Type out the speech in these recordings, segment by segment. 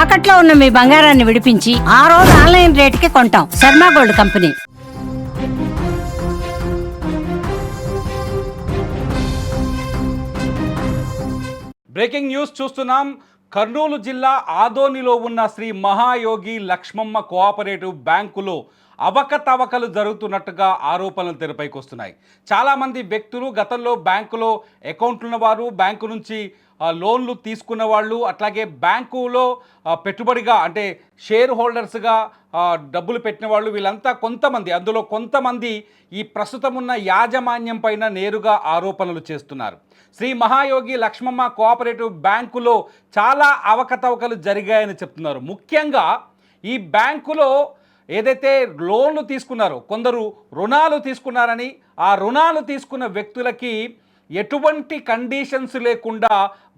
తాకట్లో ఉన్న మీ బంగారాన్ని విడిపించి ఆ రోజు ఆన్లైన్ రేటుకి కొంటాం. Sharma gold company. Breaking news చూస్తున్నాం. కర్నూలు జిల్లా ఆదోనిలో ఉన్న శ్రీ మహాయోగి లక్ష్మమ్మ కోఆపరేటివ్ బ్యాంకులో అవకతవకలు జరుగుతున్నట్టుగా ఆరోపణలు తెరపైకి వస్తున్నాయి. చాలామంది వ్యక్తులు గతంలో బ్యాంకులో అకౌంట్లు ఉన్నవారు, బ్యాంకు నుంచి లోన్లు తీసుకున్న వాళ్ళు, అట్లాగే బ్యాంకులో పెట్టుబడిగా అంటే షేర్ హోల్డర్స్గా డబ్బులు పెట్టిన వాళ్ళు, వీళ్ళంతా కొంతమంది, అందులో కొంతమంది ఈ ప్రస్తుతం ఉన్న యాజమాన్యం పైన నేరుగా ఆరోపణలు చేస్తున్నారు. శ్రీ మహాయోగి లక్ష్మమ్మ కోఆపరేటివ్ బ్యాంకులో చాలా అవకతవకలు జరిగాయని చెప్తున్నారు. ముఖ్యంగా ఈ బ్యాంకులో ఏదైతే లోన్లు తీసుకున్నారో, కొందరు రుణాలు తీసుకున్నారని, ఆ రుణాలు తీసుకున్న వ్యక్తులకి ఎటువంటి కండిషన్స్ లేకుండా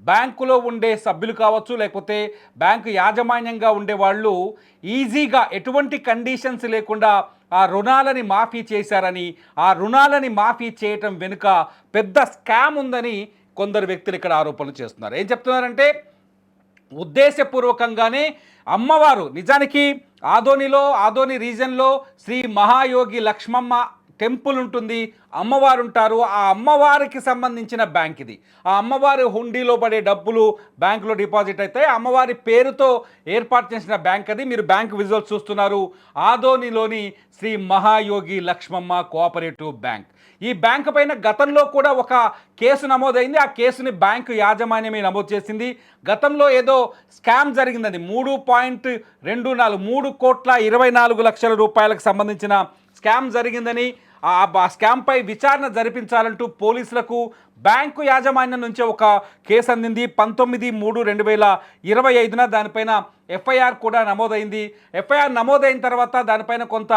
బ్యాంకులో ఉండే సభ్యులు కావచ్చు, లేకపోతే బ్యాంకు యాజమాన్యంగా ఉండే వాళ్ళు ఈజీగా ఎటువంటి కండిషన్స్ లేకుండా ఆ రుణాలని మాఫీ చేశారని, ఆ రుణాలని మాఫీ చేయటం వెనుక పెద్ద స్కామ్ ఉందని కొందరు వ్యక్తులు ఇక్కడ ఆరోపణలు చేస్తున్నారు. ఏం చెప్తున్నారంటే, ఉద్దేశపూర్వకంగానే అమ్మవారు, నిజానికి ఆదోని రీజన్లో శ్రీ మహాయోగి లక్ష్మమ్మ టెంపుల్ ఉంటుంది, అమ్మవారు ఉంటారు. ఆ అమ్మవారికి సంబంధించిన బ్యాంక్ ఇది. ఆ అమ్మవారి హుండీలో పడే డబ్బులు బ్యాంకులో డిపాజిట్ అవుతాయి. అమ్మవారి పేరుతో ఏర్పాటు చేసిన బ్యాంక్ అది. మీరు బ్యాంక్ విజువల్స్ చూస్తున్నారు. ఆదోనిలోని శ్రీ మహాయోగి లక్ష్మమ్మ కోఆపరేటివ్ బ్యాంక్. ఈ బ్యాంకు పైన గతంలో కూడా ఒక కేసు నమోదైంది. ఆ కేసుని బ్యాంకు యాజమాన్యమే నమోదు చేసింది. గతంలో ఏదో స్కామ్ జరిగిందని 3.24 రూపాయలకు సంబంధించిన స్కామ్ జరిగిందని, ఆ స్కామ్పై విచారణ జరిపించాలంటూ పోలీసులకు బ్యాంకు యాజమాన్యం నుంచే ఒక కేసు అందింది. 19/3/2025 దానిపైన ఎఫ్ఐఆర్ కూడా నమోదైంది. ఎఫ్ఐఆర్ నమోదైన తర్వాత దానిపైన కొంత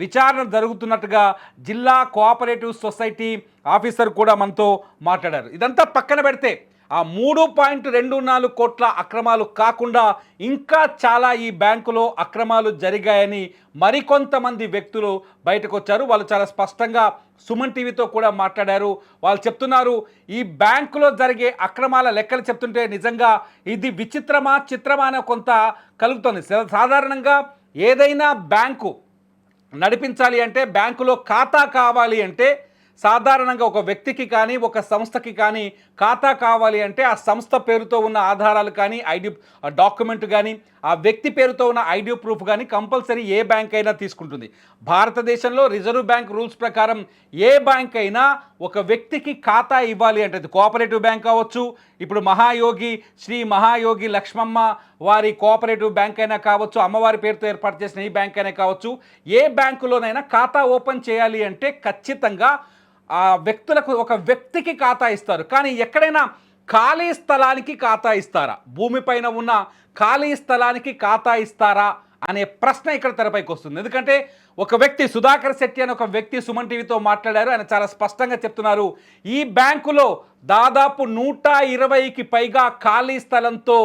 విచారణ జరుగుతున్నట్టుగా జిల్లా కోఆపరేటివ్ సొసైటీ ఆఫీసర్ కూడా మనతో మాట్లాడారు. ఇదంతా పక్కన పెడితే ఆ 3.24 కోట్ల అక్రమాలు కాకుండా ఇంకా చాలా ఈ బ్యాంకులో అక్రమాలు జరిగాయని మరికొంతమంది వ్యక్తులు బయటకు వచ్చారు. వాళ్ళు చాలా స్పష్టంగా సుమన్ టీవీతో కూడా మాట్లాడారు. వాళ్ళు చెప్తున్నారు, ఈ బ్యాంకులో జరిగే అక్రమాల లెక్కలు చెప్తుంటే నిజంగా ఇది విచిత్రమా చిత్రమా అని కొంత కలుగుతుంది. సాధారణంగా ఏదైనా బ్యాంకు నడిపించాలి అంటే, బ్యాంకులో ఖాతా కావాలి అంటే, సాధారణంగా ఒక వ్యక్తికి కానీ ఒక సంస్థకి కానీ ఖాతా కావాలి అంటే ఆ సంస్థ పేరుతో ఉన్న ఆధారాలు కానీ, ఐడి డాక్యుమెంట్ కానీ, ఆ వ్యక్తి పేరుతో ఉన్న ఐడి ప్రూఫ్ కానీ కంపల్సరీ ఏ బ్యాంక్ అయినా తీసుకుంటుంది. భారతదేశంలో రిజర్వ్ బ్యాంక్ రూల్స్ ప్రకారం ఏ బ్యాంక్ అయినా ఒక వ్యక్తికి ఖాతా ఇవ్వాలి అంటే, అది కోఆపరేటివ్ బ్యాంక్ కావచ్చు, ఇప్పుడు శ్రీ మహాయోగి లక్ష్మమ్మ వారి కోఆపరేటివ్ బ్యాంక్ అయినా కావచ్చు, అమ్మవారి పేరుతో ఏర్పాటు చేసిన ఈ బ్యాంక్ అయినా కావచ్చు, ఏ బ్యాంకులోనైనా ఖాతా ఓపెన్ చేయాలి అంటే ఖచ్చితంగా ఆ వ్యక్తులకు, ఒక వ్యక్తికి ఖాతా ఇస్తారు. కానీ ఎక్కడైనా ఖాళీ స్థలానికి ఖాతా ఇస్తారా, భూమిపైన ఉన్న ఖాళీ స్థలానికి ఖాతా ఇస్తారా అనే ప్రశ్న ఇక్కడ తెరపైకి వస్తుంది. ఎందుకంటే ఒక వ్యక్తి, సుధాకర్ శెట్టి అని ఒక వ్యక్తి సుమన్ టీవీతో మాట్లాడారు. ఆయన చాలా స్పష్టంగా చెప్తున్నారు, ఈ బ్యాంకులో దాదాపు 120కి పైగా ఖాళీ స్థలంతో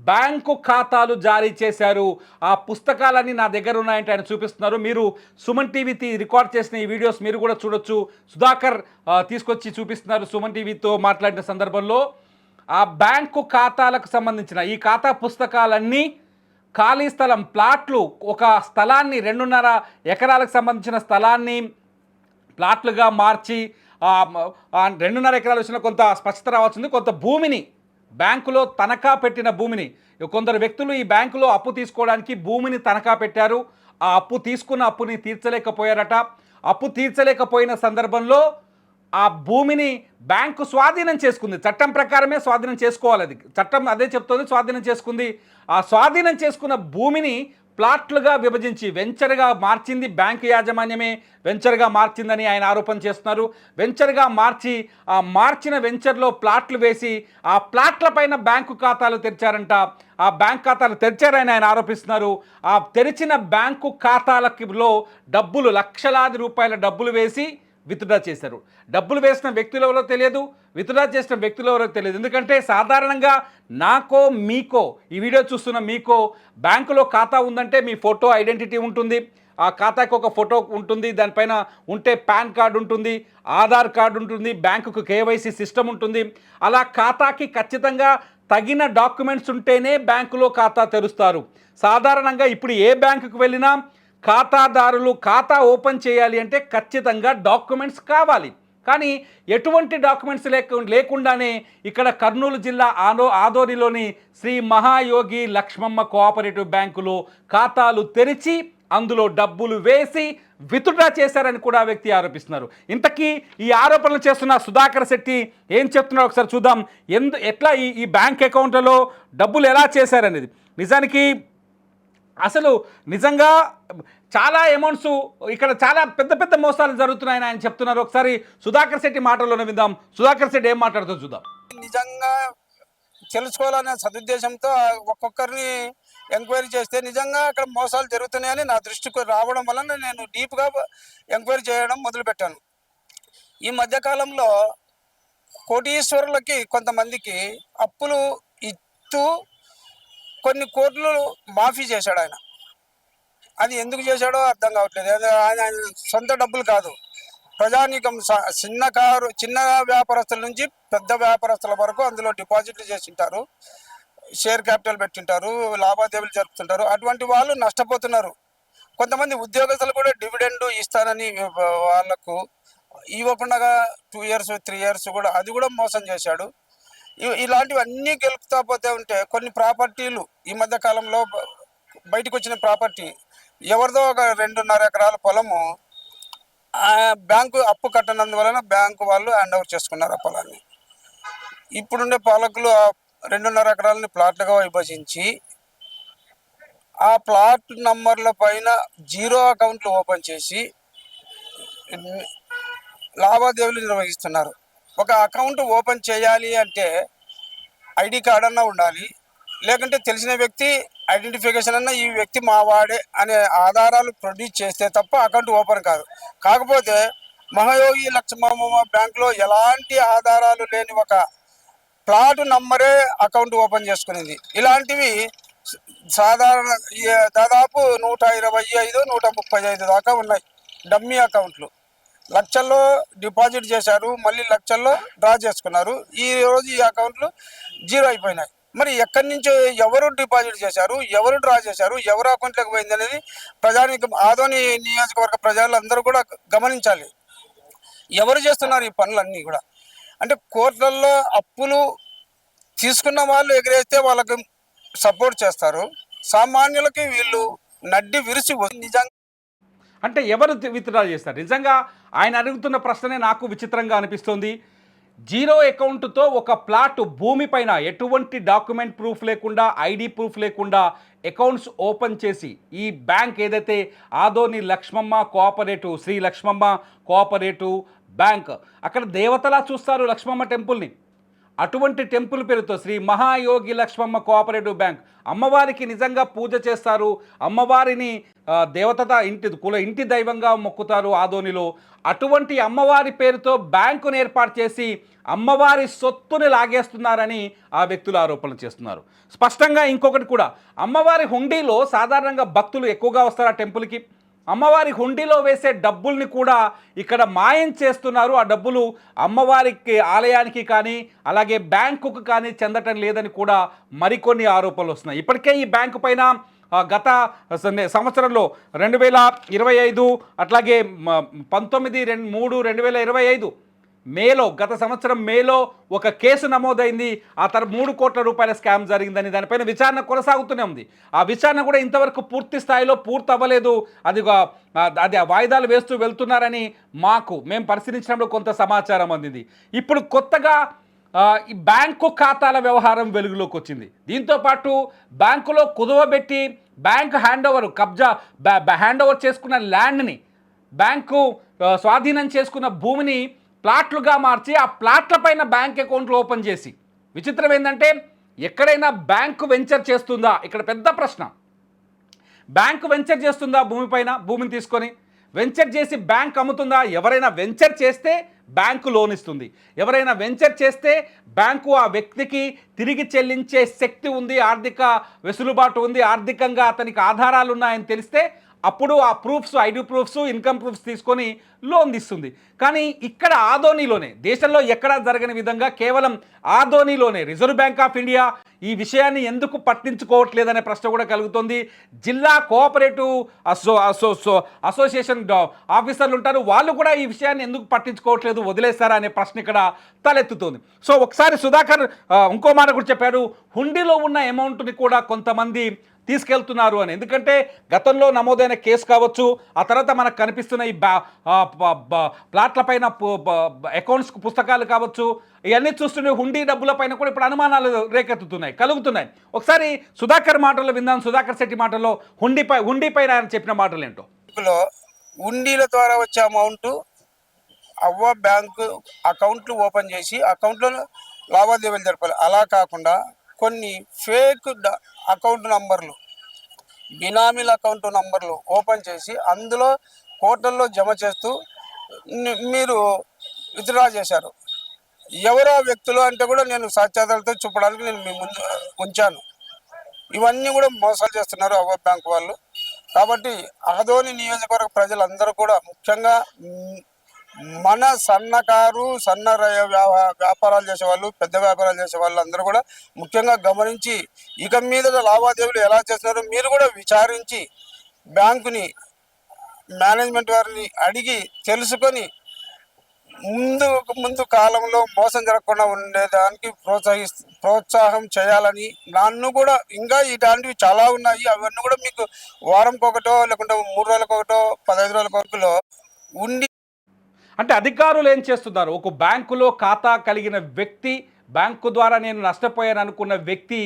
బ్యాంకు ఖాతాలు జారీ చేశారు. ఆ పుస్తకాలన్నీ నా దగ్గర ఉన్నాయంటే ఆయన చూపిస్తున్నారు. మీరు సుమన్ టీవీ రికార్డ్ చేసిన ఈ వీడియోస్ మీరు కూడా చూడొచ్చు. సుధాకర్ తీసుకొచ్చి చూపిస్తున్నారు సుమన్ టీవీతో మాట్లాడిన సందర్భంలో. ఆ బ్యాంకు ఖాతాలకు సంబంధించిన ఈ ఖాతా పుస్తకాలన్నీ ఖాళీ స్థలం, ప్లాట్లు, ఒక స్థలాన్ని 2.5 ఎకరాలకు సంబంధించిన స్థలాన్ని ప్లాట్లుగా మార్చి 2.5 ఎకరాలు వచ్చిన కొంత స్పష్టత రావాల్సింది. కొంత భూమిని, బ్యాంకులో తనఖా పెట్టిన భూమిని, కొందరు వ్యక్తులు ఈ బ్యాంకులో అప్పు తీసుకోవడానికి భూమిని తనఖా పెట్టారు. ఆ అప్పు తీసుకున్న అప్పుని తీర్చలేకపోయారట. అప్పు తీర్చలేకపోయిన సందర్భంలో ఆ భూమిని బ్యాంకు స్వాధీనం చేసుకుంది. చట్టం ప్రకారమే స్వాధీనం చేసుకోవాలి, అది చట్టం అదే చెప్తుంది. స్వాధీనం చేసుకుంది. ఆ స్వాధీనం చేసుకున్న భూమిని ప్లాట్లుగా విభజించి వెంచర్గా మార్చింది బ్యాంకు యాజమాన్యమే. వెంచర్గా మార్చిందని ఆయన ఆరోపణ చేస్తున్నారు. వెంచర్గా మార్చి ఆ మార్చిన వెంచర్లో ప్లాట్లు వేసి ఆ ప్లాట్ల పైన బ్యాంకు ఖాతాలు తెరిచారంట. ఆ బ్యాంక్ ఖాతాలు తెరిచారని ఆయన ఆరోపిస్తున్నారు. ఆ తెరిచిన బ్యాంకు ఖాతాలలో డబ్బులు, లక్షలాది రూపాయల డబ్బులు వేసి విత్డ్రా చేశారు. డబ్బులు వేసిన వ్యక్తులు ఎవరో తెలియదు, విత్డ్రా చేసిన వ్యక్తులు ఎవరో తెలియదు. ఎందుకంటే సాధారణంగా నాకో మీకో, ఈ వీడియో చూస్తున్న మీకో బ్యాంకులో ఖాతా ఉందంటే మీ ఫోటో, ఐడెంటిటీ ఉంటుంది. ఆ ఖాతాకి ఒక ఫోటో ఉంటుంది, దానిపైన ఉంటే పాన్ కార్డు ఉంటుంది, ఆధార్ కార్డు ఉంటుంది, బ్యాంకుకు కేవైసీ సిస్టమ్ ఉంటుంది. అలా ఖాతాకి ఖచ్చితంగా తగిన డాక్యుమెంట్స్ ఉంటేనే బ్యాంకులో ఖాతా తెరుస్తారు. సాధారణంగా ఇప్పుడు ఏ బ్యాంకుకు వెళ్ళినా ఖాతాదారులు ఖాతా ఓపెన్ చేయాలి అంటే ఖచ్చితంగా డాక్యుమెంట్స్ కావాలి. కానీ ఎటువంటి డాక్యుమెంట్స్ లేకుండానే ఇక్కడ కర్నూలు జిల్లా ఆదోనిలోని శ్రీ మహాయోగి లక్ష్మమ్మ కోఆపరేటివ్ బ్యాంకులో ఖాతాలు తెరిచి అందులో డబ్బులు వేసి విత్డ్రా చేశారని కూడా ఆ వ్యక్తి ఆరోపిస్తున్నారు. ఇంతకీ ఈ ఆరోపణలు చేస్తున్న సుధాకర్ శెట్టి ఏం చెప్తున్నారో ఒకసారి చూద్దాం. ఎట్లా ఈ బ్యాంక్ అకౌంట్లలో డబ్బులు ఎలా చేశారనేది. నిజానికి అసలు నిజంగా చాలా అమౌంట్స్ ఇక్కడ చాలా పెద్ద పెద్ద మోసాలు జరుగుతున్నాయని ఆయన చెప్తున్నారు. ఒకసారి సుధాకర్ శెట్టి మాటల్లోనే విందాం. సుధాకర్ శెట్టి ఏం మాట్లాడుతూ చూద్దాం. నిజంగా తెలుసుకోవాలనే సదుద్దేశంతో ఒక్కొక్కరిని ఎంక్వైరీ చేస్తే నిజంగా అక్కడ మోసాలు జరుగుతున్నాయని నా దృష్టికి రావడం వలన నేను డీప్గా ఎంక్వైరీ చేయడం మొదలుపెట్టాను. ఈ మధ్యకాలంలో కోటీశ్వరులకి కొంతమందికి అప్పులు ఇస్తూ కొన్ని కోట్లు మాఫీ చేశాడు ఆయన. అది ఎందుకు చేశాడో అర్థం కావట్లేదు. అది ఆయన సొంత డబ్బులు కాదు, ప్రజానీకం చిన్న వ్యాపారస్తుల నుంచి పెద్ద వ్యాపారస్తుల వరకు అందులో డిపాజిట్లు చేసింటారు, షేర్ క్యాపిటల్ పెట్టింటారు, లావాదేవీలు జరుపుతుంటారు. అటువంటి వాళ్ళు నష్టపోతున్నారు. కొంతమంది ఉద్యోగస్తులు కూడా డివిడెండ్ ఇస్తానని వాళ్ళకు ఇవ్వకుండా 2 years 3 years కూడా అది కూడా మోసం చేశాడు. ఇలాంటివన్నీ గెలుపుతా పోతే ఉంటే కొన్ని ప్రాపర్టీలు ఈ మధ్య కాలంలో బయటకు వచ్చిన ప్రాపర్టీ ఎవరిదో ఒక 2.5 ఎకరాల పొలము బ్యాంకు అప్పు కట్టనందువలన బ్యాంకు వాళ్ళు హ్యాండ్ ఓవర్ చేసుకున్నారు ఆ పొలాన్ని. ఇప్పుడుండే పాలకులు 2.5 ఎకరాలని ప్లాట్లుగా విభజించి ఆ ప్లాట్ నంబర్ల పైన 0 అకౌంట్లు ఓపెన్ చేసి లావాదేవీలు నిర్వహిస్తున్నారు. ఒక అకౌంట్ ఓపెన్ చేయాలి అంటే ఐడి కార్డ్ అన్నా ఉండాలి, లేకుంటే తెలిసిన వ్యక్తి ఐడెంటిఫికేషన్ అన్న ఈ వ్యక్తి మావాడే అనే ఆధారాలు ప్రొడ్యూస్ చేస్తే తప్ప అకౌంట్ ఓపెన్ కాదు. కాకపోతే మహాయోగి లక్ష్మమ్మ బ్యాంకులో ఎలాంటి ఆధారాలు లేని ఒక ప్లాట్ నంబరే అకౌంట్ ఓపెన్ చేసుకునేది. ఇలాంటివి సాధారణ దాదాపు 125 135 దాకా ఉన్నాయి డమ్మీ అకౌంట్లు. లక్షల్లో డిపాజిట్ చేశారు, మళ్ళీ లక్షల్లో డ్రా చేసుకున్నారు. ఈ రోజు ఈ అకౌంట్లు 0 అయిపోయినాయి. మరి ఎక్కడి నుంచి ఎవరు డిపాజిట్ చేశారు, ఎవరు డ్రా చేశారు, ఎవరు అకౌంట్లోకి పోయింది అనేది ప్రజానికి ఆదోని నియోజకవర్గ ప్రజలందరూ కూడా గమనించాలి. ఎవరు చేస్తున్నారు ఈ పనులన్నీ కూడా అంటే కోర్టులలో అప్పులు తీసుకున్న వాళ్ళు ఎగిరేస్తే వాళ్ళకి సపోర్ట్ చేస్తారు, సామాన్యులకి వీళ్ళు నడ్డి విరిచి నిజంగా అంటే ఎవరు విత్డ్రా చేస్తారు? నిజంగా ఆయన అడుగుతున్న ప్రశ్నే నాకు విచిత్రంగా అనిపిస్తుంది. 0 అకౌంట్తో ఒక ప్లాట్ భూమి పైన ఎటువంటి డాక్యుమెంట్ ప్రూఫ్ లేకుండా, ఐడి ప్రూఫ్ లేకుండా అకౌంట్స్ ఓపెన్ చేసి ఈ బ్యాంక్ ఏదైతే Adoni Lakshmamma cooperative Shri Lakshmamma cooperative bank, అక్కడ దేవతలా చూస్తారు లక్ష్మమ్మ టెంపుల్ని. అటువంటి టెంపుల్ పేరుతో శ్రీ మహాయోగి లక్ష్మమ్మ కోఆపరేటివ్ బ్యాంక్, అమ్మవారికి నిజంగా పూజ చేస్తారు, అమ్మవారిని దేవతగా ఇంటి దైవంగా మొక్కుతారు ఆదోనిలో. అటువంటి అమ్మవారి పేరుతో బ్యాంకును ఏర్పాటు చేసి అమ్మవారి సొత్తుని లాగేస్తున్నారని ఆ వ్యక్తులు ఆరోపణలు చేస్తున్నారు. స్పష్టంగా ఇంకొకటి కూడా, అమ్మవారి హుండీలో సాధారణంగా భక్తులు ఎక్కువగా వస్తారు ఆ టెంపుల్కి. అమ్మవారి హుండీలో వేసే డబ్బుల్ని కూడా ఇక్కడ మాయం చేస్తున్నారు. ఆ డబ్బులు అమ్మవారికి ఆలయానికి కానీ అలాగే బ్యాంకుకు కానీ చెందటం లేదని కూడా మరికొన్ని ఆరోపణలు వస్తున్నాయి. ఇప్పటికే ఈ బ్యాంకు పైన గత సంవత్సరంలో 2025 అట్లాగే 19/3/2025 మేలో గత సంవత్సరం మేలో ఒక కేసు నమోదైంది. ఆ తర్వాత 3 కోట్ల రూపాయల స్కామ్ జరిగిందని దానిపైన విచారణ కొనసాగుతూనే ఉంది. ఆ విచారణ కూడా ఇంతవరకు పూర్తి స్థాయిలో పూర్తి అవ్వలేదు. అది వాయిదాలు వేస్తూ వెళ్తున్నారని మేము పరిశీలించినప్పుడు కొంత సమాచారం అందింది. ఇప్పుడు కొత్తగా ఈ బ్యాంకు ఖాతాల వ్యవహారం వెలుగులోకి వచ్చింది. దీంతోపాటు బ్యాంకులో కుదువబెట్టి బ్యాంకు హ్యాండ్ ఓవర్ చేసుకున్న ల్యాండ్ని, బ్యాంకు స్వాధీనం చేసుకున్న భూమిని ప్లాట్లుగా మార్చి ఆ ప్లాట్ల పైన బ్యాంక్ అకౌంట్లు ఓపెన్ చేసి, విచిత్రం ఏంటంటే ఎక్కడైనా బ్యాంకు వెంచర్ చేస్తుందా? ఇక్కడ పెద్ద ప్రశ్న. బ్యాంకు వెంచర్ చేస్తుందా? భూమిని తీసుకొని వెంచర్ చేసి బ్యాంక్ అమ్ముతుందా? ఎవరైనా వెంచర్ చేస్తే బ్యాంకు లోన్ ఇస్తుంది. ఎవరైనా వెంచర్ చేస్తే బ్యాంకు ఆ వ్యక్తికి తిరిగి చెల్లించే శక్తి ఉంది, ఆర్థిక వెసులుబాటు ఉంది, ఆర్థికంగా అతనికి ఆధారాలు ఉన్నాయని తెలిస్తే అప్పుడు ఆ proofs, ID proofs, income proofs తీసుకొని లోన్ తీస్తుంది. కానీ ఇక్కడ ఆదోనిలోనే, దేశంలో ఎక్కడా జరగని విధంగా కేవలం ఆదోనిలోనే రిజర్వ్ బ్యాంక్ ఆఫ్ ఇండియా ఈ విషయాన్ని ఎందుకు పట్టించుకోవట్లేదనే ప్రశ్న కూడా కలుగుతుంది. జిల్లా కోఆపరేటివ్ అసోసియేషన్ ఆఫీసర్లు ఉంటారు, వాళ్ళు కూడా ఈ విషయాన్ని ఎందుకు పట్టించుకోవట్లేదు, వదిలేస్తారా అనే ప్రశ్న ఇక్కడ తలెత్తుతుంది. సో ఒకసారి సుధాకర్ ఇంకో మాట కూడా చెప్పారు, హుండీలో ఉన్న అమౌంట్ని కూడా కొంతమంది తీసుకెళ్తున్నారు అని. ఎందుకంటే గతంలో నమోదైన కేసు కావచ్చు, ఆ తర్వాత మనకు కనిపిస్తున్న ఈ ప్లాట్ల పైన అకౌంట్స్ పుస్తకాలు కావచ్చు, ఇవన్నీ చూస్తుంటే హుండీ డబ్బుల పైన కూడా ఇప్పుడు అనుమానాలు కలుగుతున్నాయి. ఒకసారి సుధాకర్ మాటల్లో విందాం, సుధాకర్ శెట్టి మాటల్లో హుండీ పైన ఆయన చెప్పిన మాటలు ఏంటో. హుండీల ద్వారా వచ్చే అమౌంట్ అవ్వ బ్యాంకు అకౌంట్లు ఓపెన్ చేసి అకౌంట్లో లావాదేవీలు జరపాలి. అలా కాకుండా కొన్ని ఫేక్ అకౌంట్ నంబర్లు, బినామీల అకౌంట్ నంబర్లు ఓపెన్ చేసి అందులో కోట్లలో జమ చేస్తూ మీరు విత్డ్రా చేశారు. ఎవరో వ్యక్తులు అంటే కూడా నేను సాక్ష్యాధారాలతో చూపడానికి నేను మీ ముందు ఉంచాను. ఇవన్నీ కూడా మోసాలు చేస్తున్నారు అవ్వ బ్యాంక్ వాళ్ళు. కాబట్టి ఆదోని నియోజకవర్గ ప్రజలందరూ కూడా, ముఖ్యంగా మన సన్నకారు వ్యాపారాలు చేసేవాళ్ళు, పెద్ద వ్యాపారాలు చేసే వాళ్ళు అందరూ కూడా ముఖ్యంగా గమనించి ఇక మీద లావాదేవీలు ఎలా చేస్తున్నారో మీరు కూడా విచారించి బ్యాంకుని మేనేజ్మెంట్ వారిని అడిగి తెలుసుకొని ముందు కాలంలో మోసం జరగకుండా ఉండేదానికి ప్రోత్సాహం చేయాలని, నన్ను కూడా ఇంకా ఇలాంటివి చాలా ఉన్నాయి, అవన్నీ కూడా మీకు వారంకొకటో లేకుంటే 3 రోజులకొకటో 15 రోజులకొకటో ఉండి. అంటే అధికారులు ఏం చేస్తున్నారు, ఒక బ్యాంకులో ఖాతా కలిగిన వ్యక్తి, బ్యాంకు ద్వారా నేను నష్టపోయాను అనుకున్న వ్యక్తి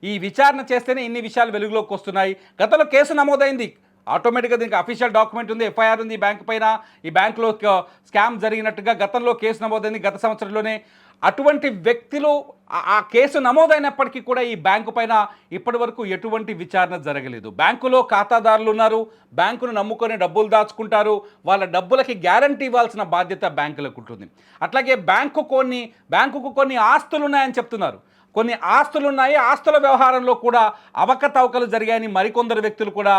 ఈ విచారణ చేస్తేనే ఇన్ని విషయాలు వెలుగులోకి వస్తున్నాయి. గతంలో కేసు నమోదైంది, ఆటోమేటిక్గా దీనికి అఫీషియల్ డాక్యుమెంట్ ఉంది, ఎఫ్ఐఆర్ ఉంది ఈ బ్యాంకు పైన, ఈ బ్యాంకులో స్కామ్ జరిగినట్టుగా గతంలో కేసు నమోదైంది గత సంవత్సరంలోనే. అటువంటి వ్యక్తులు ఆ కేసు నమోదైనప్పటికీ కూడా ఈ బ్యాంకు పైన ఇప్పటి వరకు ఎటువంటి విచారణ జరగలేదు. బ్యాంకులో ఖాతాదారులు ఉన్నారు, బ్యాంకును నమ్ముకొని డబ్బులు దాచుకుంటారు, వాళ్ళ డబ్బులకి గ్యారంటీ ఇవ్వాల్సిన బాధ్యత బ్యాంకులకు ఉంటుంది. అట్లాగే బ్యాంకుకు కొన్ని ఆస్తులు ఉన్నాయని చెప్తున్నారు, కొన్ని ఆస్తులు ఉన్నాయి, ఆస్తుల వ్యవహారంలో కూడా అవకతవకలు జరిగాయని మరికొందరు వ్యక్తులు కూడా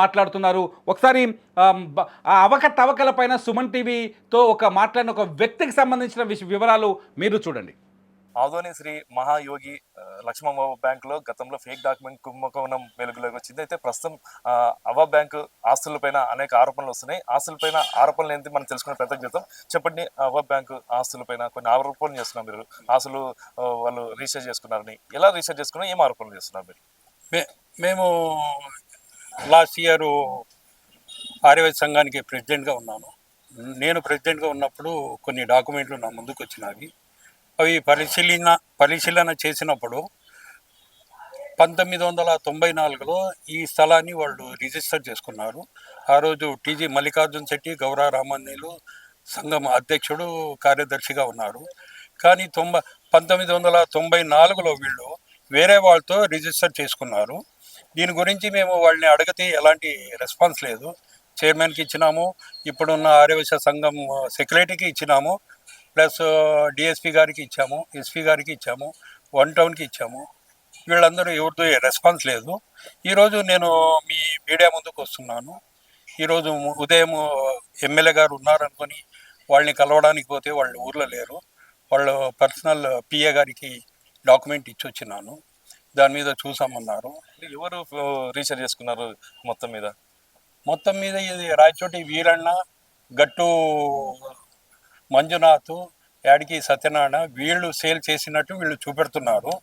మాట్లాడుతున్నారు. ఒకసారి ఆ అవకతవకల పైన సుమన్ టీవీతో మాట్లాడిన ఒక వ్యక్తికి సంబంధించిన వివరాలు మీరు చూడండి. ఆదోని శ్రీ మహాయోగి లక్ష్మమ్మ బ్యాంకులో గతంలో ఫేక్ డాక్యుమెంట్ కుంభకోణం వెలుగులోకి వచ్చింది. అయితే ప్రస్తుతం అవ్వ బ్యాంకు ఆస్తులపైన అనేక ఆరోపణలు వస్తున్నాయి. ఆస్తులపైన ఆరోపణలు ఏంటి మనం తెలుసుకునే ప్రయత్నం చేద్దాం. చెప్పండి, అవ్వ బ్యాంకు ఆస్తులపైన కొన్ని ఆరోపణలు చేస్తున్నారు మీరు, ఆస్తులు వాళ్ళు రీసెర్చ్ చేసుకున్నారని. ఎలా రీసెర్చ్ చేసుకున్నారు, ఏం ఆరోపణలు చేస్తున్నారు మీరు? మేము లాస్ట్ ఇయర్ ఆర్యవైశ్య సంఘానికి ప్రెసిడెంట్గా ఉన్నాను. నేను ప్రెసిడెంట్గా ఉన్నప్పుడు కొన్ని డాక్యుమెంట్లు నా ముందుకు వచ్చినవి. అవి పరిశీలన చేసినప్పుడు 1994లో ఈ స్థలాన్ని వాళ్ళు రిజిస్టర్ చేసుకున్నారు. ఆ రోజు టీజీ మల్లికార్జున్ శెట్టి, గౌరా రామన్నీలు సంఘం అధ్యక్షుడు, కార్యదర్శిగా ఉన్నారు. కానీ 1994లో వీళ్ళు వేరే వాళ్ళతో రిజిస్టర్ చేసుకున్నారు. దీని గురించి మేము వాళ్ళని అడిగితే ఎలాంటి రెస్పాన్స్ లేదు. చైర్మన్కి ఇచ్చినాము, ఇప్పుడున్న ఆర్యవైశ్య సంఘం సెక్రటరీకి ఇచ్చినాము, ప్లస్ డిఎస్పీ గారికి ఇచ్చాము, ఎస్పీ గారికి ఇచ్చాము, 1 టౌన్కి ఇచ్చాము. వీళ్ళందరూ ఎవరితో రెస్పాన్స్ లేదు. ఈరోజు నేను మీ మీడియా ముందుకు వస్తున్నాను. ఈరోజు ఉదయం ఎమ్మెల్యే గారు ఉన్నారనుకొని వాళ్ళని కలవడానికి పోతే వాళ్ళు ఊర్లో లేరు. వాళ్ళు పర్సనల్ పిఏ గారికి డాక్యుమెంట్ ఇచ్చి వచ్చినాను, దాని మీద చూసామన్నారు. ఎవరు రీసెర్చ్ చేసుకున్నారు మొత్తం మీద ఇది రాయచోటి వీరಣ್ణ, గట్టు మంజునాథ్, యాడికి సత్యనారాయణ, వీళ్ళు సేల్ చేసినట్టు వీళ్ళు చూపెడుతున్నారు.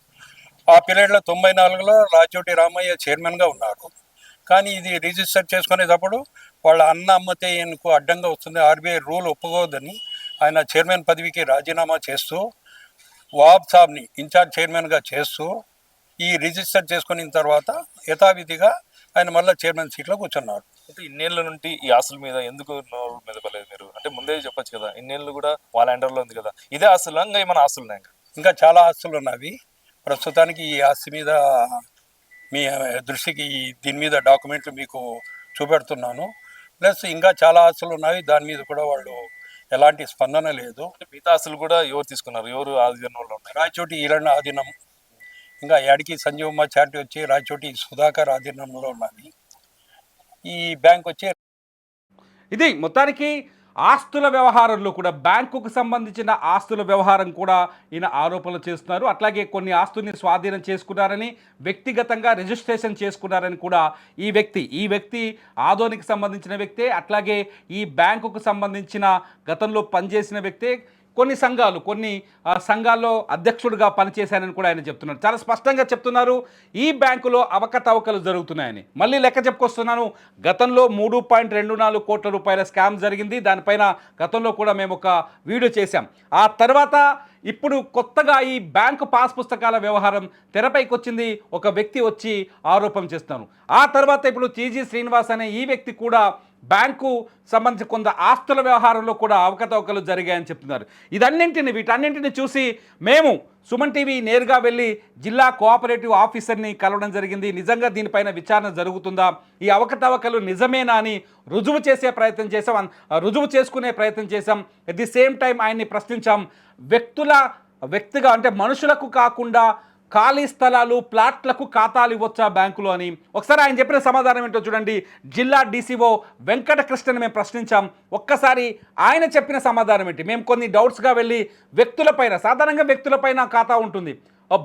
ఆ పీరియడ్లో 94లో రాచోటి రామయ్య చైర్మన్గా ఉన్నారు. కానీ ఇది రిజిస్టర్ చేసుకునేటప్పుడు వాళ్ళ అన్న అమ్మతే ఈయనకు అడ్డంగా వస్తుంది, ఆర్బీఐ రూల్ ఒప్పుకోవద్దని ఆయన చైర్మన్ పదవికి రాజీనామా చేస్తూ వాబ్ సాబ్ని ఇన్ఛార్జ్ చైర్మన్గా చేస్తూ ఈ రిజిస్టర్ చేసుకున్న తర్వాత యథావిధిగా ఆయన మళ్ళీ చైర్మన్ సీట్లో కూర్చున్నారు. అంటే ఇన్నేళ్ళ నుండి ఈ ఆస్తుల మీద ఎందుకు నోరు మీద పడలేదు మీరు? అంటే ముందే చెప్పొచ్చు కదా, ఇన్నేళ్ళు కూడా వాళ్ళ అండర్లో ఉంది కదా. ఇదే ఆస్తులు ఇంకా ఏమైనా ఆస్తులు ఉన్నాయి? ఇంకా చాలా ఆస్తులు ఉన్నవి. ప్రస్తుతానికి ఈ ఆస్తి మీద మీ దృష్టికి దీని మీద డాక్యుమెంట్లు మీకు చూపెడుతున్నాను. ప్లస్ ఇంకా చాలా ఆస్తులు ఉన్నాయి, దాని మీద కూడా వాళ్ళు ఎలాంటి స్పందన లేదు. మిగతా ఆస్తులు కూడా ఎవరు తీసుకున్నారు, ఎవరు ఆధీనంలో ఉన్నాయి? రాయచోటి ఈరಣ್ణ ఆధీనం, ఇంకా యాడికి సంజీవమ్మ చారిటీ వచ్చి రాయచోటి సుధాకర్ ఆధీనంలో ఉన్నది. ఈ బ్యాంక్ వచ్చి ఇది మొత్తానికి ఆస్తుల వ్యవహారంలో కూడా బ్యాంకుకు సంబంధించిన ఆస్తుల వ్యవహారం కూడా ఈయన ఆరోపణలు చేస్తున్నారు. అట్లాగే కొన్ని ఆస్తుల్ని స్వాధీనం చేసుకున్నారని, వ్యక్తిగతంగా రిజిస్ట్రేషన్ చేసుకున్నారని కూడా ఈ వ్యక్తి ఆదోనికి సంబంధించిన వ్యక్తే. అట్లాగే ఈ బ్యాంకుకు సంబంధించిన గతంలో పనిచేసిన వ్యక్తే. కొన్ని సంఘాల్లో అధ్యక్షుడిగా పనిచేశానని కూడా ఆయన చెప్తున్నారు. చాలా స్పష్టంగా చెప్తున్నారు ఈ బ్యాంకులో అవకతవకలు జరుగుతున్నాయని. మళ్ళీ లెక్క చెప్పుకొస్తున్నాను, గతంలో 3.24 కోట్ల రూపాయల స్కామ్ జరిగింది. దానిపైన గతంలో కూడా మేము ఒక వీడియో చేశాం. ఆ తర్వాత ఇప్పుడు కొత్తగా ఈ బ్యాంకు పాస్ పుస్తకాల వ్యవహారం తెరపైకి వచ్చింది. ఒక వ్యక్తి వచ్చి ఆరోపణ చేస్తాను. ఆ తర్వాత ఇప్పుడు టీజీ శ్రీనివాస్ అనే ఈ వ్యక్తి కూడా బ్యాంకు సంబంధించి కొంత ఆస్తుల వ్యవహారంలో కూడా అవకతవకలు జరిగాయని చెప్తున్నారు. వీటన్నింటిని చూసి మేము సుమన్ టీవీ నేరుగా వెళ్ళి జిల్లా కోఆపరేటివ్ ఆఫీసర్ని కలవడం జరిగింది. నిజంగా దీనిపైన విచారణ జరుగుతుందా, ఈ అవకతవకలు నిజమేనా అని రుజువు చేసుకునే ప్రయత్నం చేశాం. అట్ ది సేమ్ టైం ఆయన్ని ప్రశ్నించాం. వ్యక్తిగా అంటే మనుషులకు కాకుండా ఖాళీ స్థలాలు, ప్లాట్లకు ఖాతాలు ఇవ్వచ్చా బ్యాంకులో అని ఒకసారి ఆయన చెప్పిన సమాధానం ఏంటో చూడండి. జిల్లా డీసీఓ వెంకటకృష్ణని మేము ప్రశ్నించాం. ఒక్కసారి ఆయన చెప్పిన సమాధానం ఏంటి? మేము కొన్ని డౌట్స్గా వెళ్ళి సాధారణంగా వ్యక్తులపైన ఖాతా ఉంటుంది,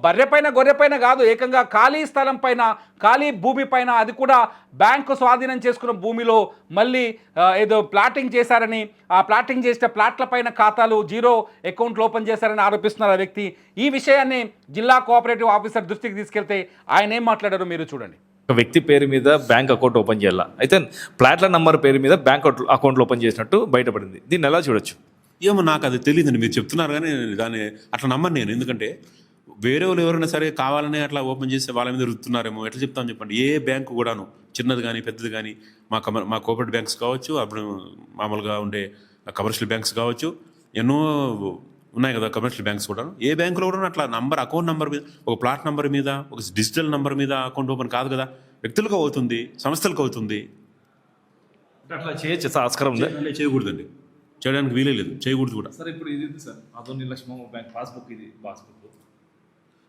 బర్రెపైన గొర్రెపైన కాదు, ఏకంగా ఖాళీ స్థలం పైన, ఖాళీ భూమి పైన, అది కూడా బ్యాంకు స్వాధీనం చేసుకున్న భూమిలో మళ్ళీ ఏదో ప్లాటింగ్ చేశారని, ఆ ప్లాటింగ్ చేసిన ప్లాట్ల పైన ఖాతాలు జీరో అకౌంట్లు ఓపెన్ చేశారని ఆరోపిస్తున్నారు ఆ వ్యక్తి. ఈ విషయాన్ని జిల్లా కోఆపరేటివ్ ఆఫీసర్ దృష్టికి తీసుకెళ్తే ఆయన ఏం మాట్లాడారో మీరు చూడండి. ఒక వ్యక్తి పేరు మీద బ్యాంక్ అకౌంట్ ఓపెన్ చేయాలా, అయితే ప్లాట్ల నంబర్ పేరు మీద బ్యాంక్ అకౌంట్లు ఓపెన్ చేసినట్టు బయటపడింది. దీన్ని ఎలా చూడొచ్చు? ఏమో నాకు అది తెలియదండి, మీరు చెప్తున్నారు కానీ దాన్ని అట్లా నమ్మను నేను. ఎందుకంటే వేరే వాళ్ళు ఎవరైనా సరే కావాలనే అట్లా ఓపెన్ చేస్తే వాళ్ళ మీద రుతున్నారేమో. ఎట్లా చెప్తామని చెప్పండి. ఏ బ్యాంకు కూడాను చిన్నది కానీ పెద్దది కానీ, మా కోఆపరేటివ్ బ్యాంక్స్ కావచ్చు, అప్పుడు మామూలుగా ఉండే కమర్షియల్ బ్యాంక్స్ కావచ్చు, ఎన్నో ఉన్నాయి కదా కమర్షియల్ బ్యాంక్స్ కూడా. ఏ బ్యాంకులో కూడా అట్లా అకౌంట్ నెంబర్ మీద, ఒక ప్లాట్ నెంబర్ మీద, ఒక డిజిటల్ నెంబర్ మీద అకౌంట్ ఓపెన్ కాదు కదా. వ్యక్తులకు అవుతుంది, సంస్థలకు అవుతుంది. అట్లా చేయొచ్చు, ఆస్కారం ఉంది? చేయకూడదండి, చేయడానికి వీలే లేదు, చేయకూడదు కూడా. సార్ ఇప్పుడు ఇది sir Adoni Lakshmamma bank passbook, ఇది పాస్బుక్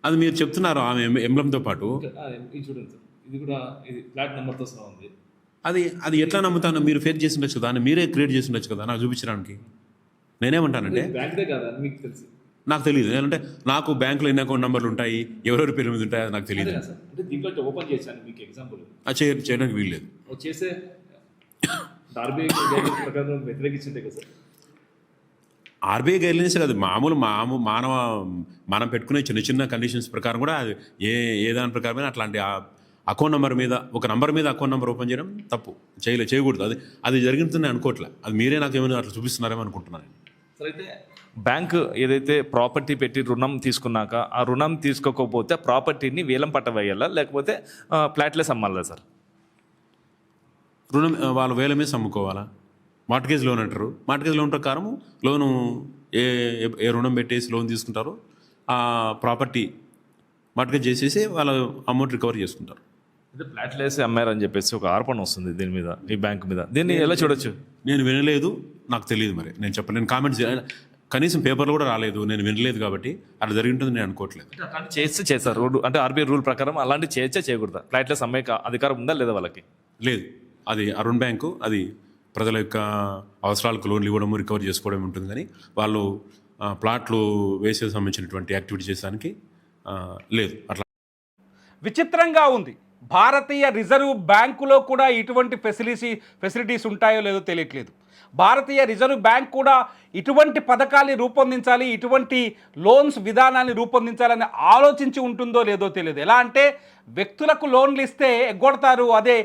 అది మీరు చెప్తున్నారు ఆమె ఎంబ్లంతో పాటు. ఇది చూడండి సార్, ఇది కూడా ఇది ఫ్లాట్ నెంబర్తో సహా ఉంది. అది ఎట్లా నమ్ముతాను? మీరు ఫేర్ చేసి ఉండొచ్చు కదా, దాన్ని మీరే క్రియేట్ చేసి ఉండొచ్చు కదా నాకు చూపించడానికి. నేనేమంటానంటే బ్యాంక్దే కదా మీకు తెలుసు, నాకు తెలియదు. ఏంటంటే నాకు బ్యాంకులో ఎన్ని అకౌంట్ నెంబర్లు ఉంటాయి, ఎవరెవరి పేరు మీద ఉంటాయి, అది నాకు తెలియదు. అంటే దీంట్లో ఓపెన్ చేశాను మీకు ఎగ్జాంపుల్. చేయడానికి వీల్లేదు. చేసే ఆర్బీఐ ప్రకారం వ్యతిరేకించింటే కదా సార్. ఆర్బీఐ గైడ్లైన్స్ కాదు, మనం పెట్టుకునే చిన్న చిన్న కండిషన్స్ ప్రకారం కూడా అది ఏ దాని ప్రకారమైన అట్లాంటి అకౌంట్ నెంబర్ మీద, ఒక నెంబర్ మీద అకౌంట్ నెంబర్ ఓపెన్ చేయడం తప్పు, చేయకూడదు. అది జరిగిందని అనుకోవట్లే. అది మీరే నాకు ఏమైనా అట్లా చూపిస్తున్నారేమో అనుకుంటున్నాను. సరే, అయితే బ్యాంక్ ఏదైతే ప్రాపర్టీ పెట్టి రుణం తీసుకున్నాక ఆ రుణం తీసుకోకపోతే ప్రాపర్టీని వేలం పట్ట వేయాలా, లేకపోతే ఫ్లాట్లెస్ అమ్మాలా సార్? రుణం వాళ్ళు వేల మీద అమ్ముకోవాలా? మార్ట్గేజ్ లోన్ అంటారు. మార్ట్గేజ్ లోన్ ప్రకారం లోను ఏ రుణం పెట్టేసి లోన్ తీసుకుంటారో ఆ ప్రాపర్టీ మార్ట్గేజ్ చేసేసి వాళ్ళ అమౌంట్ రికవర్ చేసుకుంటారు. అంటే ఫ్లాట్లెస్ అమ్మారని చెప్పేసి ఒక ఆరోపణ వస్తుంది దీని మీద, ఈ బ్యాంక్ మీద. దీన్ని ఎలా చూడొచ్చు? నేను వినలేదు, నాకు తెలియదు. మరి నేను చెప్పను, నేను కామెంట్స్ కనీసం పేపర్లో కూడా రాలేదు, నేను వినలేదు కాబట్టి అలా జరిగింటుంది నేను అనుకోవట్లేదు. అలాంటి చేస్తారు అంటే ఆర్బీఐ రూల్ ప్రకారం అలాంటి చేయకూడదా? ఫ్లాట్లెస్ అమ్మే అధికారం ఉందా లేదా వాళ్ళకి? లేదు, అది అరుణ్ బ్యాంకు, అది ప్రజల యొక్క అవసరాలకు లోన్లు ఇవ్వడము, రికవర్ చేసుకోవడం ఉంటుంది. కానీ వాళ్ళు ప్లాట్లు వేసే సంబంధించినటువంటి యాక్టివిటీ చేసడానికి లేదు. అట్లా విచిత్రంగా ఉంది. భారతీయ రిజర్వ్ బ్యాంకులో కూడా ఇటువంటి ఫెసిలిటీస్ ఉంటాయో లేదో తెలియట్లేదు. భారతీయ రిజర్వ్ బ్యాంక్ కూడా ఇటువంటి పథకాన్ని రూపొందించాలి, ఇటువంటి లోన్స్ విధానాన్ని రూపొందించాలని ఆలోచించి ఉంటుందో లేదో తెలియదు. ఎలా అంటే వ్యక్తులకు లోన్లు ఇస్తే ఎగ్గొడతారు, అదే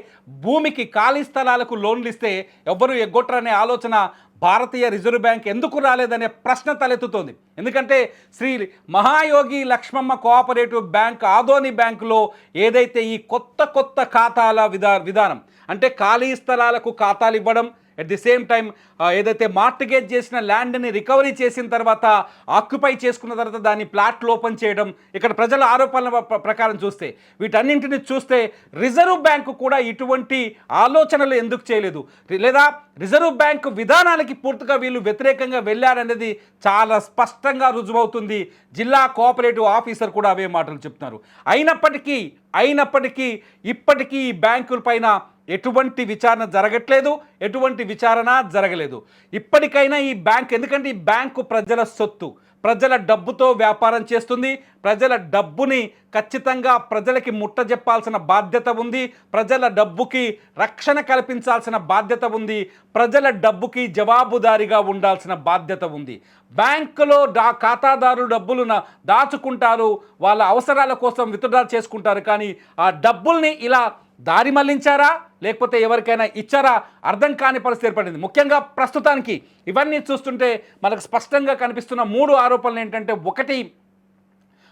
భూమికి ఖాళీ స్థలాలకు లోన్లు ఇస్తే ఎవ్వరూ ఎగ్గొట్టరనే ఆలోచన భారతీయ రిజర్వ్ బ్యాంక్ ఎందుకు రాలేదనే ప్రశ్న తలెత్తుతోంది. ఎందుకంటే శ్రీ మహాయోగి లక్ష్మమ్మ కోఆపరేటివ్ బ్యాంక్ ఆదోని బ్యాంకులో ఏదైతే ఈ కొత్త ఖాతాల విధానం అంటే ఖాళీ స్థలాలకు ఖాతాలు ఇవ్వడం, ఎట్ ది సేమ్ టైం ఏదైతే మార్టిగేజ్ చేసిన ల్యాండ్ని రికవరీ చేసిన తర్వాత ఆక్యుపై చేసుకున్న తర్వాత దాన్ని ప్లాట్లు ఓపెన్ చేయడం, ఇక్కడ ప్రజల ఆరోపణల ప్రకారం చూస్తే వీటన్నింటిని చూస్తే రిజర్వ్ బ్యాంకు కూడా ఇటువంటి ఆలోచనలు ఎందుకు చేయలేదు, లేదా రిజర్వ్ బ్యాంకు విధానాలకి పూర్తిగా వీళ్ళు వ్యతిరేకంగా వెళ్ళారనేది చాలా స్పష్టంగా రుజువవుతుంది. జిల్లా కోఆపరేటివ్ ఆఫీసర్ కూడా అవే మాటలు చెప్తున్నారు. అయినప్పటికీ ఇప్పటికీ ఈ బ్యాంకుల పైన ఎటువంటి విచారణ జరగట్లేదు, ఎటువంటి విచారణ జరగలేదు. ఇప్పటికైనా ఈ బ్యాంక్, ఎందుకంటే ఈ బ్యాంకు ప్రజల సొత్తు, ప్రజల డబ్బుతో వ్యాపారం చేస్తుంది, ప్రజల డబ్బుని ఖచ్చితంగా ప్రజలకి ముట్టజెప్పాల్సిన బాధ్యత ఉంది, ప్రజల డబ్బుకి రక్షణ కల్పించాల్సిన బాధ్యత ఉంది, ప్రజల డబ్బుకి జవాబుదారీగా ఉండాల్సిన బాధ్యత ఉంది. బ్యాంకులో ఖాతాదారులు డబ్బులు దాచుకుంటారు, వాళ్ళ అవసరాల కోసం విత్డ్రా చేసుకుంటారు, కానీ ఆ డబ్బుల్ని ఇలా దారి మళ్లించారా లేకపోతే ఎవరికైనా ఇచ్చారా అర్థం కాని పరిస్థితి ఏర్పడింది. ముఖ్యంగా ప్రస్తుతానికి ఇవన్నీ చూస్తుంటే మనకు స్పష్టంగా కనిపిస్తున్న 3 ఆరోపణలు ఏంటంటే, ఒకటి,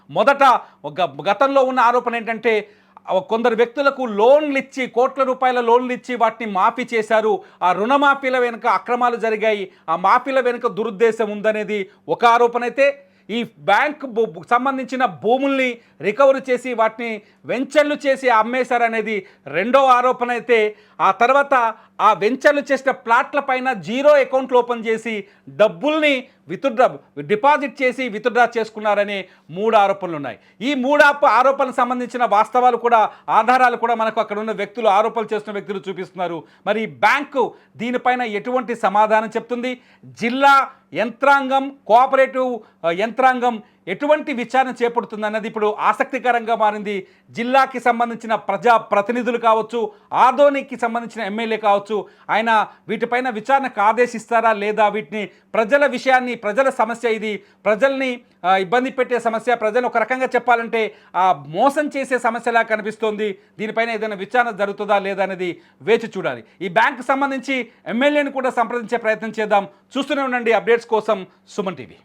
మొదట గతంలో ఉన్న ఆరోపణ ఏంటంటే కొందరు వ్యక్తులకు లోన్లు ఇచ్చి, కోట్ల రూపాయల లోన్లు ఇచ్చి వాటిని మాఫీ చేశారు, ఆ రుణమాఫీల వెనుక అక్రమాలు జరిగాయి, ఆ మాఫీల వెనుక దురుద్దేశం ఉందనేది ఒక ఆరోపణ అయితే, ఈ బ్యాంక్ సంబంధించిన భూముల్ని రికవరీ చేసి వాటిని వెంచర్లు చేసి అమ్మేశారనేది రెండో ఆరోపణ అయితే, ఆ తర్వాత ఆ వెంచర్లు చేసిన ప్లాట్ల పైన జీరో అకౌంట్లు ఓపెన్ చేసి డబ్బుల్ని డిపాజిట్ చేసి విత్డ్రా చేసుకున్నారనే 3 ఆరోపణలు ఉన్నాయి. ఈ 3 ఆరోపణలకు సంబంధించిన వాస్తవాలు కూడా, ఆధారాలు కూడా మనకు అక్కడ ఉన్న వ్యక్తులు, ఆరోపణలు చేస్తున్న వ్యక్తులు చూపిస్తున్నారు. మరి బ్యాంకు దీనిపైన ఎటువంటి సమాధానం చెప్తుంది, జిల్లా యంత్రాంగం, కోఆపరేటివ్ యంత్రాంగం ఎటువంటి విచారణ చేపడుతుంది అన్నది ఇప్పుడు ఆసక్తికరంగా మారింది. జిల్లాకి సంబంధించిన ప్రజా ప్రతినిధులు కావచ్చు, ఆదోనికి సంబంధించిన ఎమ్మెల్యే కావచ్చు, ఆయన వీటిపైన విచారణకు ఆదేశిస్తారా లేదా, వీటిని ప్రజల విషయాన్ని, ప్రజల సమస్య ఇది, ప్రజల్ని ఇబ్బంది పెట్టే సమస్య, ప్రజలు ఒక రకంగా చెప్పాలంటే మోసం చేసే సమస్యలా కనిపిస్తోంది, దీనిపైన ఏదైనా విచారణ జరుగుతుందా లేదా అనేది వేచి చూడాలి. ఈ బ్యాంకు సంబంధించి ఎమ్మెల్యేని కూడా సంప్రదించే ప్రయత్నం చేద్దాం. చూస్తూనే ఉండండి అప్డేట్స్ కోసం సుమన్ టీవీ.